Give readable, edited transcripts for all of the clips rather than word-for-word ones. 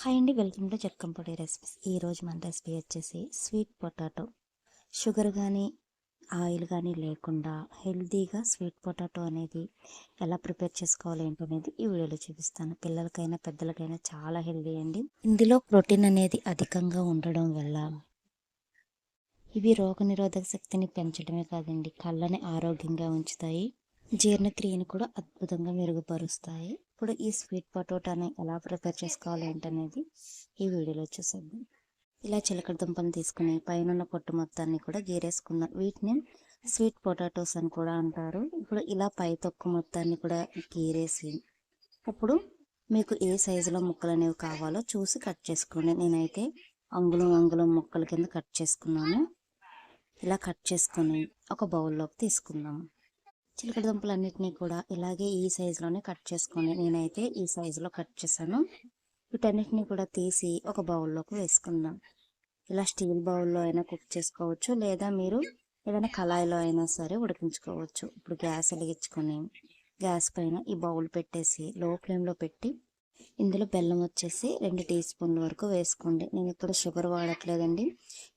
Hi అండి, welcome to చెక్కంపొడి recipes. ఈరోజు మన రెసిపీ వచ్చేసి స్వీట్ పొటాటో. షుగర్ కానీ ఆయిల్ కానీ లేకుండా హెల్తీగా స్వీట్ పొటాటో అనేది ఎలా ప్రిపేర్ చేసుకోవాలి ఏంటనేది ఈ వీడియోలో చూపిస్తాను. పిల్లలకైనా పెద్దలకైనా చాలా హెల్తీ అండి. ఇందులో ప్రోటీన్ అనేది అధికంగా ఉండడం వల్ల ఇవి రోగనిరోధక శక్తిని పెంచడమే కాదండి, కళ్ళని ఆరోగ్యంగా ఉంచుతాయి, జీర్ణక్రియను కూడా అద్భుతంగా మెరుగుపరుస్తాయి. ఇప్పుడు ఈ స్వీట్ పొటాటోని ఎలా ప్రిపేర్ చేసుకోవాలి ఏంటనేది ఈ వీడియోలో చూసేద్దాం. ఇలా చిలకడ దుంపను తీసుకుని పైన పొట్టు మొత్తాన్ని కూడా గీరేసుకుందాం. వీటిని స్వీట్ పొటాటోస్ అని కూడా అంటారు. ఇప్పుడు ఇలా పై తొక్కు మొత్తాన్ని కూడా గీరేసి ఇప్పుడు మీకు ఏ సైజులో ముక్కలు అనేవి కావాలో చూసి కట్ చేసుకోండి. నేనైతే అంగుళం ముక్కల కింద కట్ చేసుకున్నాను. ఇలా కట్ చేసుకొని ఒక బౌల్లోకి తీసుకుందాం. చిలకడ దుంపలన్నిటినీ కూడా ఇలాగే ఈ సైజులోనే కట్ చేసుకోండి. నేనైతే ఈ సైజులో కట్ చేశాను. వీటన్నిటిని కూడా తీసి ఒక బౌల్లోకి వేసుకుందాం. ఇలా స్టీల్ బౌల్లో అయినా కుక్ చేసుకోవచ్చు, లేదా మీరు ఏదైనా కళాయిలో అయినా సరే ఉడికించుకోవచ్చు. ఇప్పుడు గ్యాస్ వెలిగించుకొని గ్యాస్ పైన ఈ బౌల్ పెట్టేసి లో ఫ్లేమ్లో పెట్టి ఇందులో బెల్లం వచ్చేసి 2 టీ స్పూన్ల వరకు వేసుకోండి. నేను ఇక్కడ షుగర్ వాడట్లేదండి,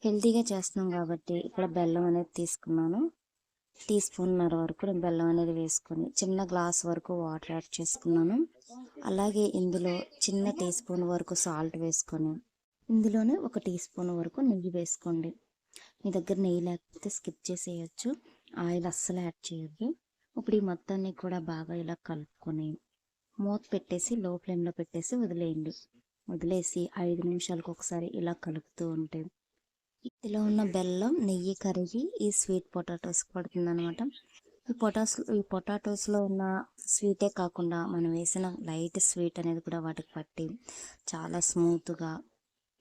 హెల్తీగా చేస్తున్నాం కాబట్టి ఇక్కడ బెల్లం అనేది తీసుకున్నాను. టీ స్పూన్నర వరకు నేను బెల్లం అనేది వేసుకొని చిన్న గ్లాస్ వరకు వాటర్ యాడ్ చేసుకున్నాను. అలాగే ఇందులో చిన్న టీ స్పూన్ వరకు సాల్ట్ వేసుకొని ఇందులోనే 1 టీ స్పూన్ వరకు నెయ్యి వేసుకోండి. మీ దగ్గర నెయ్యి లేకపోతే స్కిప్ చేసేయచ్చు, ఆయిల్ అస్సలు యాడ్ చేయొద్దు. ఇప్పుడు ఈ మొత్తాన్ని కూడా బాగా ఇలా కలుపుకొని మూత పెట్టేసి లో ఫ్లేమ్లో పెట్టేసి వదిలేయండి. వదిలేసి 5 నిమిషాలకు ఒకసారి ఇలా కలుపుతూ ఉంటే ఇందులో ఉన్న బెల్లం నెయ్యి కరిగి ఈ స్వీట్ పొటాటోస్ పడుతుంది అనమాట. ఈ పొటాటోస్లో ఉన్న స్వీటే కాకుండా మనం వేసిన లైట్ స్వీట్ అనేది కూడా వాటికి పట్టి చాలా స్మూత్గా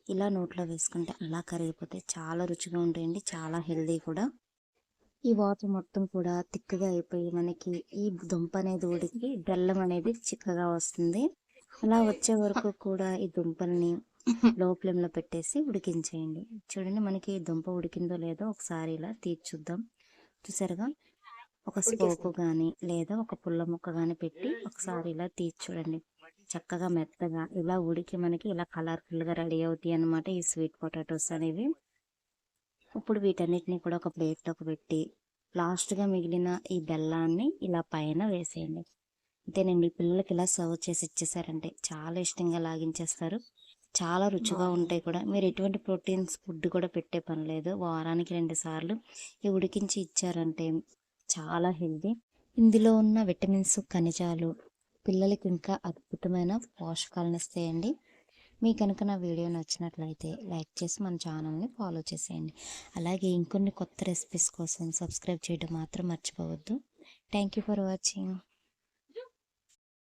ఇలా నోట్లో వేసుకుంటే అలా కరిగిపోతే చాలా రుచిగా ఉంటాయండి, చాలా హెల్దీ కూడా. ఈ వాటర్ మొత్తం కూడా తిక్కగా అయిపోయి మనకి ఈ దుంప అనేది ఉడికి బెల్లం అనేది చిక్కగా వస్తుంది. అలా వచ్చే వరకు కూడా ఈ దుంపల్ని లో ఫ్లేమ్లో పెట్టేసి ఉడికించేయండి. చూడండి, మనకి దుంప ఉడికిందో లేదో ఒకసారి ఇలా తీసి చూద్దాం. చూసారుగా, ఒక స్పోకు కానీ లేదా ఒక పుల్ల ముక్క కానీ పెట్టి ఒకసారి ఇలా తీసి చూడండి. చక్కగా మెత్తగా ఇలా ఉడికి మనకి ఇలా కలర్ఫుల్గా రెడీ అవుతాయి అన్నమాట ఈ స్వీట్ పొటాటోస్ అనేవి. ఇప్పుడు వీటన్నిటిని కూడా ఒక ప్లేట్లోకి పెట్టి లాస్ట్గా మిగిలిన ఈ బెల్లాన్ని ఇలా పైన వేసేయండి. అంతేనండి, పిల్లలకి ఇలా సర్వ్ చేసి ఇచ్చేసారంటే చాలా ఇష్టంగా లాగించేస్తారు, చాలా రుచిగా ఉంటాయి కూడా. మీరు ఎటువంటి ప్రోటీన్స్ ఫుడ్ కూడా పెట్టే పని లేదు. వారానికి 2 సార్లు ఈ ఉడికించి ఇచ్చారంటే చాలా హెల్తీ. ఇందులో ఉన్న విటమిన్స్, ఖనిజాలు పిల్లలకి ఇంకా అద్భుతమైన పోషకాలను ఇస్తాయండి. మీ కనుక నా వీడియో నచ్చినట్లయితే లైక్ చేసి మన ఛానల్ని ఫాలో చేసేయండి. అలాగే ఇంకొన్ని కొత్త రెసిపీస్ కోసం సబ్స్క్రైబ్ చేయడం మాత్రం మర్చిపోవద్దు. Thank you for watching.